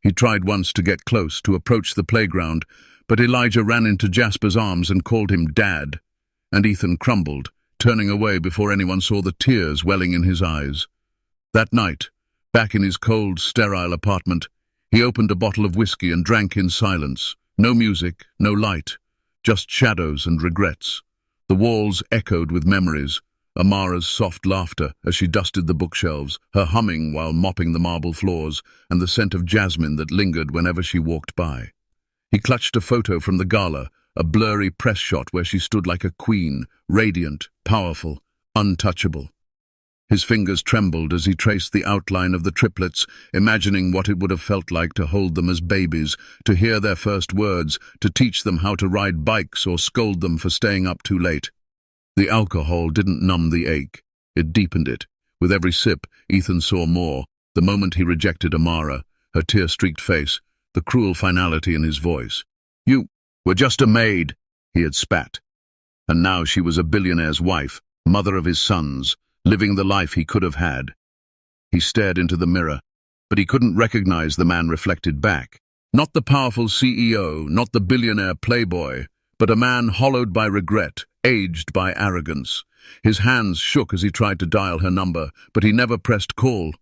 He tried once to get close, to approach the playground, but Elijah ran into Jasper's arms and called him Dad, and Ethan crumbled, turning away before anyone saw the tears welling in his eyes. That night, back in his cold, sterile apartment, he opened a bottle of whiskey and drank in silence. No music, no light, just shadows and regrets. The walls echoed with memories, Amara's soft laughter as she dusted the bookshelves, her humming while mopping the marble floors, and the scent of jasmine that lingered whenever she walked by. He clutched a photo from the gala, a blurry press shot where she stood like a queen, radiant, powerful, untouchable. His fingers trembled as he traced the outline of the triplets, imagining what it would have felt like to hold them as babies, to hear their first words, to teach them how to ride bikes or scold them for staying up too late. The alcohol didn't numb the ache, it deepened it. With every sip, Ethan saw more. The moment he rejected Amara, her tear-streaked face, the cruel finality in his voice. "You were just a maid," he had spat. And now she was a billionaire's wife, mother of his sons, living the life he could have had. He stared into the mirror, but he couldn't recognize the man reflected back. Not the powerful CEO, not the billionaire playboy, but a man hollowed by regret, aged by arrogance. His hands shook as he tried to dial her number, but he never pressed call.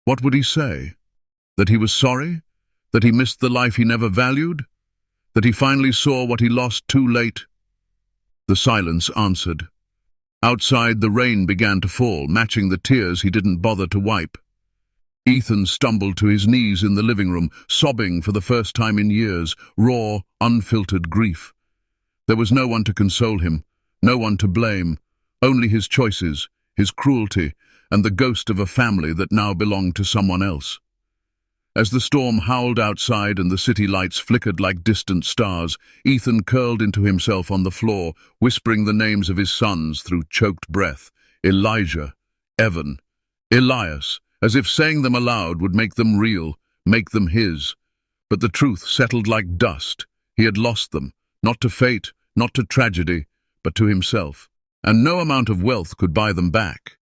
What would he say? That he was sorry? That he missed the life he never valued? That he finally saw what he lost too late? The silence answered. Outside, the rain began to fall, matching the tears he didn't bother to wipe. Ethan stumbled to his knees in the living room, sobbing for the first time in years, raw, unfiltered grief. There was no one to console him, no one to blame, only his choices, his cruelty, and the ghost of a family that now belonged to someone else. As the storm howled outside and the city lights flickered like distant stars, Ethan curled into himself on the floor, whispering the names of his sons through choked breath. Elijah, Evan, Elias, as if saying them aloud would make them real, make them his. But the truth settled like dust. He had lost them, not to fate, not to tragedy, but to himself, and no amount of wealth could buy them back.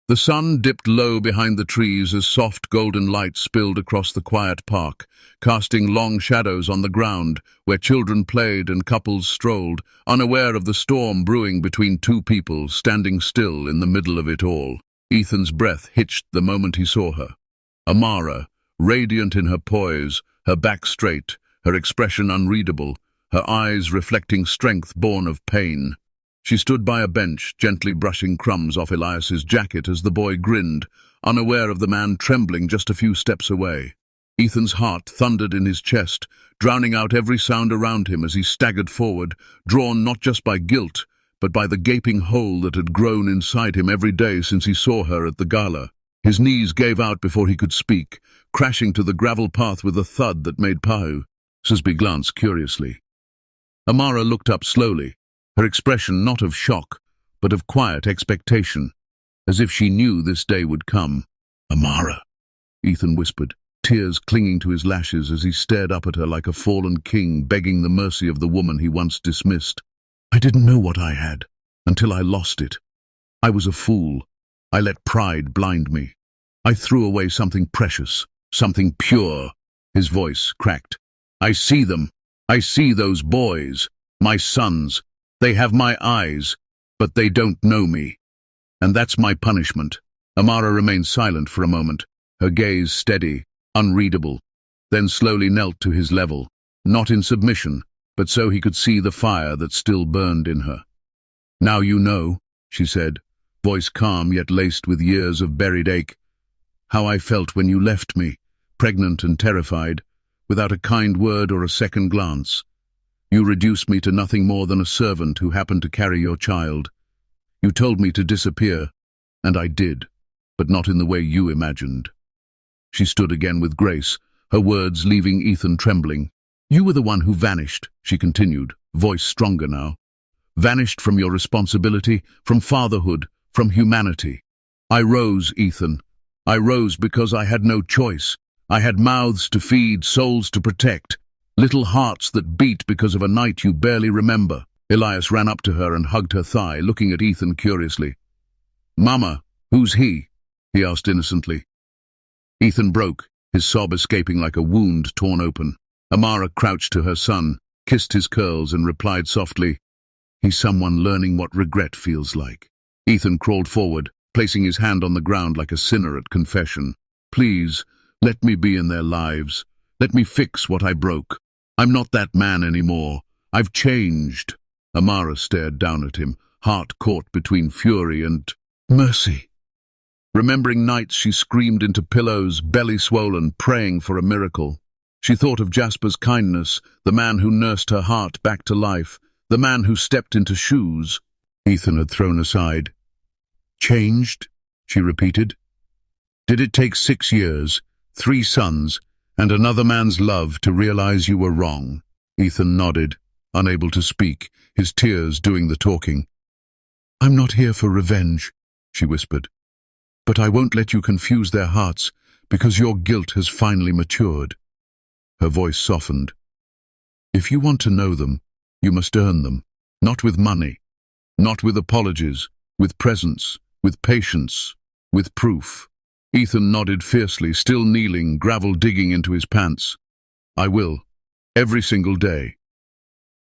The sun dipped low behind the trees as soft golden light spilled across the quiet park, casting long shadows on the ground where children played and couples strolled, unaware of the storm brewing between two people standing still in the middle of it all. Ethan's breath hitched the moment he saw her. Amara, radiant in her poise, her back straight, her expression unreadable, her eyes reflecting strength born of pain. She stood by a bench, gently brushing crumbs off Elias's jacket as the boy grinned, unaware of the man trembling just a few steps away. Ethan's heart thundered in his chest, drowning out every sound around him as he staggered forward, drawn not just by guilt, but by the gaping hole that had grown inside him every day since he saw her at the gala. His knees gave out before he could speak, crashing to the gravel path with a thud that made Pahu. Sisby glanced curiously. Amara looked up slowly, her expression not of shock, but of quiet expectation, as if she knew this day would come. "Amara," Ethan whispered, tears clinging to his lashes as he stared up at her like a fallen king begging the mercy of the woman he once dismissed. "I didn't know what I had, until I lost it. I was a fool. I let pride blind me. I threw away something precious, something pure." His voice cracked. "I see them. I see those boys, my sons. They have my eyes, but they don't know me. And that's my punishment." Amara remained silent for a moment, her gaze steady, unreadable, then slowly knelt to his level, not in submission, but so he could see the fire that still burned in her. "Now you know," she said, voice calm yet laced with years of buried ache, "how I felt when you left me, pregnant and terrified, without a kind word or a second glance. You reduced me to nothing more than a servant who happened to carry your child. You told me to disappear, and I did, but not in the way you imagined." She stood again with grace, her words leaving Ethan trembling. "You were the one who vanished," she continued, voice stronger now. "Vanished from your responsibility, from fatherhood, from humanity. I rose, Ethan. I rose because I had no choice. I had mouths to feed, souls to protect. Little hearts that beat because of a night you barely remember." Elias ran up to her and hugged her thigh, looking at Ethan curiously. "Mama, who's he?" he asked innocently. Ethan broke, his sob escaping like a wound torn open. Amara crouched to her son, kissed his curls and replied softly, "He's someone learning what regret feels like." Ethan crawled forward, placing his hand on the ground like a sinner at confession. "Please, let me be in their lives. Let me fix what I broke. I'm not that man anymore. I've changed." Amara stared down at him, heart caught between fury and mercy. Remembering nights she screamed into pillows, belly swollen, praying for a miracle. She thought of Jasper's kindness, the man who nursed her heart back to life, the man who stepped into shoes Ethan had thrown aside. "Changed?" she repeated. "Did it take 6 years, 3 sons, and another man's love to realize you were wrong?" Ethan nodded, unable to speak, his tears doing the talking. "I'm not here for revenge," she whispered. "But I won't let you confuse their hearts, because your guilt has finally matured." Her voice softened. "If you want to know them, you must earn them, not with money, not with apologies, with presence, with patience, with proof." Ethan nodded fiercely, still kneeling, gravel digging into his pants. "I will, every single day."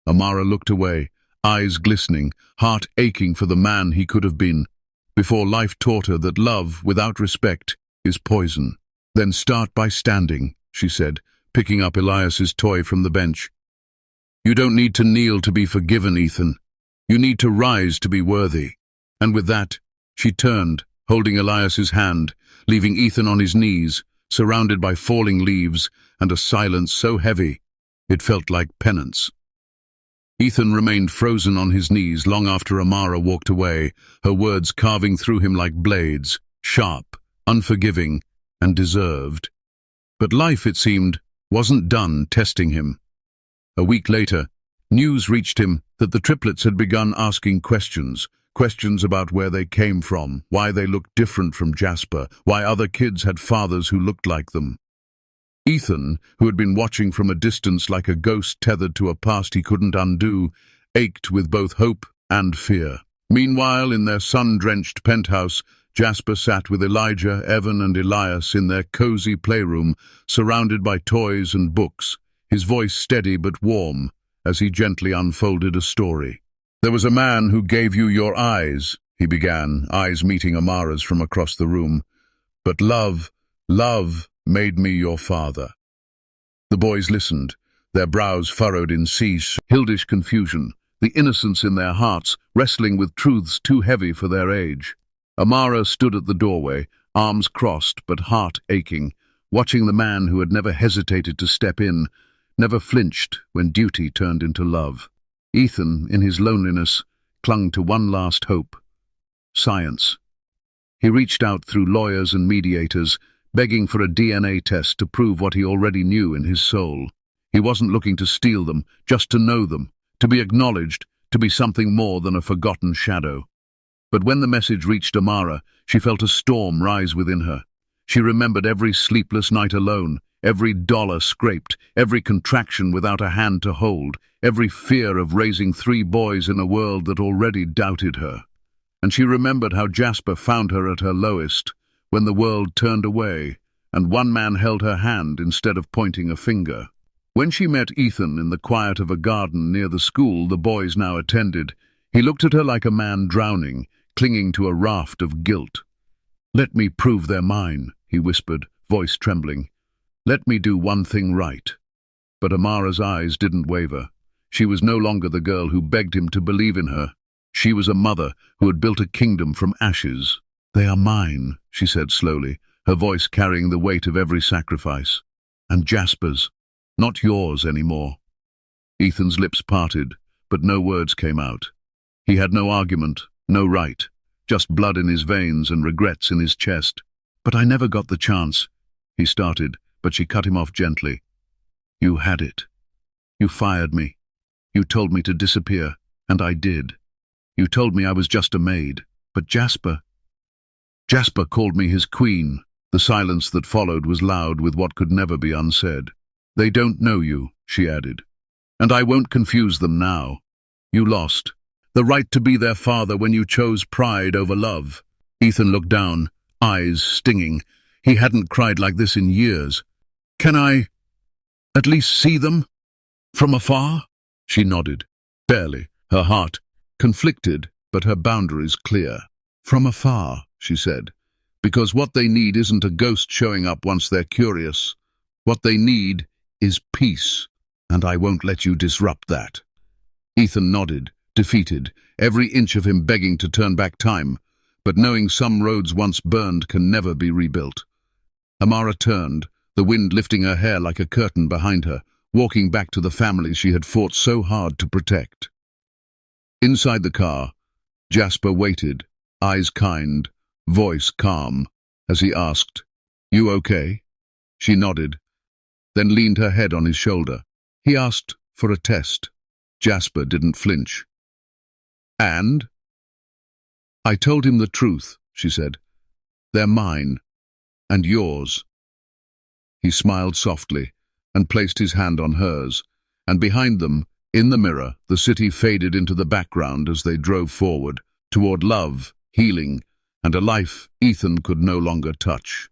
Amara looked away, eyes glistening, heart aching for the man he could have been, before life taught her that love, without respect, is poison. "Then start by standing," she said, picking up Elias's toy from the bench. "You don't need to kneel to be forgiven, Ethan. You need to rise to be worthy." And with that, she turned, holding Elias's hand, leaving Ethan on his knees, surrounded by falling leaves and a silence so heavy it felt like penance. Ethan remained frozen on his knees long after Amara walked away, her words carving through him like blades, sharp, unforgiving, and deserved. But life, it seemed, wasn't done testing him. A week later, news reached him that the triplets had begun asking questions about where they came from, why they looked different from Jasper, why other kids had fathers who looked like them. Ethan, who had been watching from a distance like a ghost tethered to a past he couldn't undo, ached with both hope and fear. Meanwhile, in their sun-drenched penthouse, Jasper sat with Elijah, Evan and Elias in their cozy playroom, surrounded by toys and books, his voice steady but warm as he gently unfolded a story. "There was a man who gave you your eyes," he began, eyes meeting Amara's from across the room. "But love made me your father." The boys listened, their brows furrowed in Hildish confusion, the innocence in their hearts wrestling with truths too heavy for their age. Amara stood at the doorway, arms crossed but heart aching, watching the man who had never hesitated to step in, never flinched when duty turned into love. Ethan, in his loneliness, clung to one last hope: science. He reached out through lawyers and mediators, begging for a DNA test to prove what he already knew in his soul. He wasn't looking to steal them, just to know them, to be acknowledged, to be something more than a forgotten shadow. But when the message reached Amara, she felt a storm rise within her. She remembered every sleepless night alone, every dollar scraped, every contraction without a hand to hold, every fear of raising 3 boys in a world that already doubted her. And she remembered how Jasper found her at her lowest, when the world turned away, and one man held her hand instead of pointing a finger. When she met Ethan in the quiet of a garden near the school the boys now attended, he looked at her like a man drowning, clinging to a raft of guilt. "Let me prove they're mine," he whispered, voice trembling. "Let me do one thing right." But Amara's eyes didn't waver. She was no longer the girl who begged him to believe in her. She was a mother who had built a kingdom from ashes. "They are mine," she said slowly, her voice carrying the weight of every sacrifice. "And Jasper's, not yours anymore." Ethan's lips parted, but no words came out. He had no argument, no right, just blood in his veins and regrets in his chest. "But I never got the chance," he started, but she cut him off gently. "You had it. You fired me. You told me to disappear, and I did. You told me I was just a maid. But Jasper called me his queen." The silence that followed was loud with what could never be unsaid. "They don't know you," she added. "And I won't confuse them now. You lost the right to be their father when you chose pride over love." Ethan looked down, eyes stinging. He hadn't cried like this in years. "Can I at least see them? From afar?" She nodded. Barely, her heart conflicted, but her boundaries clear. "From afar," she said, "because what they need isn't a ghost showing up once they're curious. What they need is peace, and I won't let you disrupt that." Ethan nodded, defeated, every inch of him begging to turn back time, but knowing some roads once burned can never be rebuilt. Amara turned, the wind lifting her hair like a curtain behind her, walking back to the family she had fought so hard to protect. Inside the car, Jasper waited, eyes kind, voice calm, as he asked, "You okay?" She nodded, then leaned her head on his shoulder. He asked for a test. Jasper didn't flinch. "And?" "I told him the truth," she said. "They're mine, and yours." He smiled softly and placed his hand on hers, and behind them, in the mirror, the city faded into the background as they drove forward, toward love, healing, and a life Ethan could no longer touch.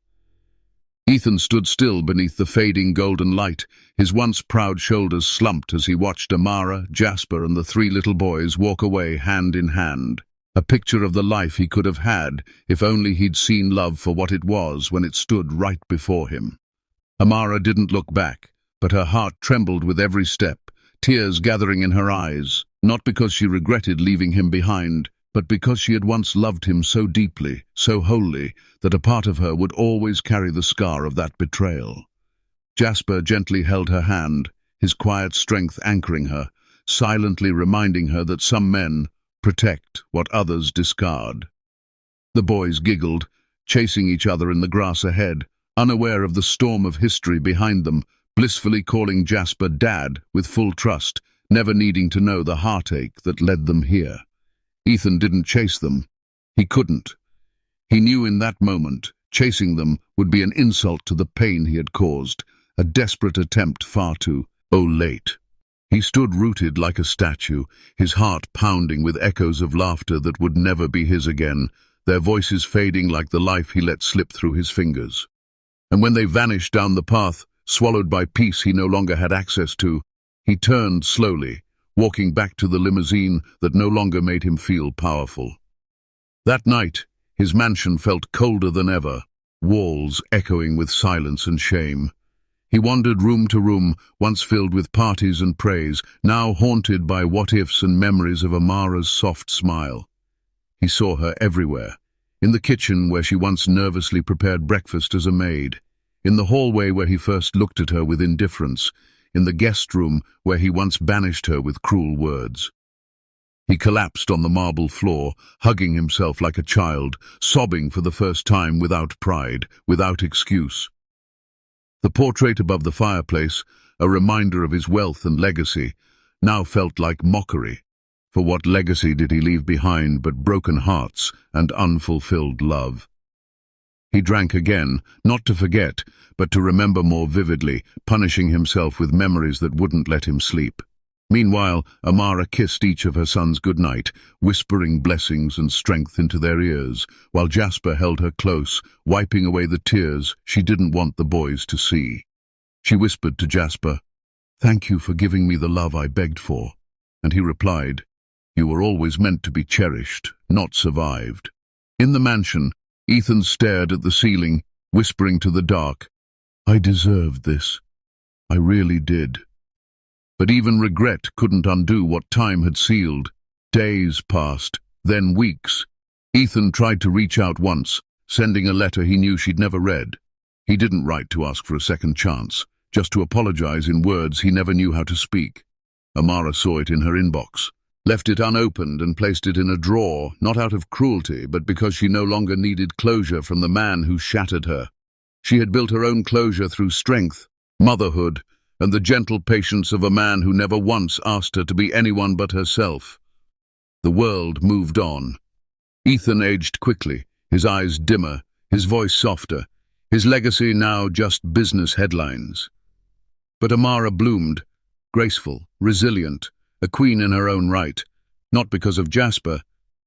Ethan stood still beneath the fading golden light, his once proud shoulders slumped as he watched Amara, Jasper, and the 3 little boys walk away hand in hand. A picture of the life he could have had if only he'd seen love for what it was when it stood right before him. Amara didn't look back, but her heart trembled with every step, tears gathering in her eyes, not because she regretted leaving him behind, but because she had once loved him so deeply, so wholly, that a part of her would always carry the scar of that betrayal. Jasper gently held her hand, his quiet strength anchoring her, silently reminding her that some men protect what others discard. The boys giggled, chasing each other in the grass ahead, unaware of the storm of history behind them, blissfully calling Jasper Dad with full trust, never needing to know the heartache that led them here. Ethan didn't chase them. He couldn't. He knew in that moment, chasing them would be an insult to the pain he had caused, a desperate attempt far too, late. He stood rooted like a statue, his heart pounding with echoes of laughter that would never be his again, their voices fading like the life he let slip through his fingers. And when they vanished down the path, swallowed by peace he no longer had access to, he turned slowly, walking back to the limousine that no longer made him feel powerful. That night, his mansion felt colder than ever, walls echoing with silence and shame. He wandered room to room, once filled with parties and praise, now haunted by what-ifs and memories of Amara's soft smile. He saw her everywhere, in the kitchen where she once nervously prepared breakfast as a maid, in the hallway where he first looked at her with indifference, in the guest room where he once banished her with cruel words. He collapsed on the marble floor, hugging himself like a child, sobbing for the first time without pride, without excuse. The portrait above the fireplace, a reminder of his wealth and legacy, now felt like mockery. For what legacy did he leave behind but broken hearts and unfulfilled love? He drank again, not to forget, but to remember more vividly, punishing himself with memories that wouldn't let him sleep. Meanwhile, Amara kissed each of her sons goodnight, whispering blessings and strength into their ears, while Jasper held her close, wiping away the tears she didn't want the boys to see. She whispered to Jasper, "Thank you for giving me the love I begged for." And he replied, "You were always meant to be cherished, not survived." In the mansion, Ethan stared at the ceiling, whispering to the dark, "I deserved this. I really did." But even regret couldn't undo what time had sealed. Days passed, then weeks. Ethan tried to reach out once, sending a letter he knew she'd never read. He didn't write to ask for a second chance, just to apologize in words he never knew how to speak. Amara saw it in her inbox, left it unopened and placed it in a drawer, not out of cruelty, but because she no longer needed closure from the man who shattered her. She had built her own closure through strength, motherhood, and the gentle patience of a man who never once asked her to be anyone but herself. The world moved on. Ethan aged quickly, his eyes dimmer, his voice softer, his legacy now just business headlines. But Amara bloomed, graceful, resilient, a queen in her own right, not because of Jasper,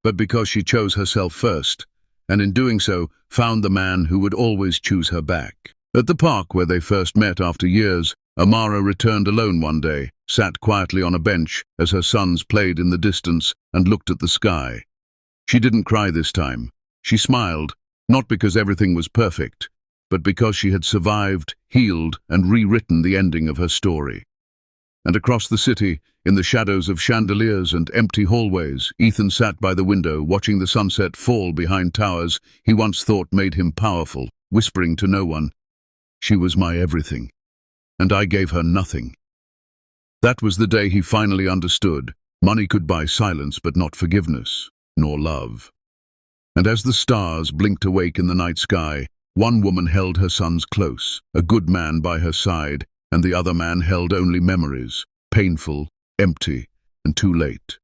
but because she chose herself first, and in doing so found the man who would always choose her back. At the park where they first met after years, Amara returned alone one day, sat quietly on a bench as her sons played in the distance and looked at the sky. She didn't cry this time. She smiled, not because everything was perfect, but because she had survived, healed, and rewritten the ending of her story. And across the city, in the shadows of chandeliers and empty hallways, Ethan sat by the window, watching the sunset fall behind towers he once thought made him powerful, whispering to no one, "She was my everything, and I gave her nothing." That was the day he finally understood. Money could buy silence, but not forgiveness, nor love. And as the stars blinked awake in the night sky, one woman held her sons close, a good man by her side, and the other man held only memories, painful, empty, and too late.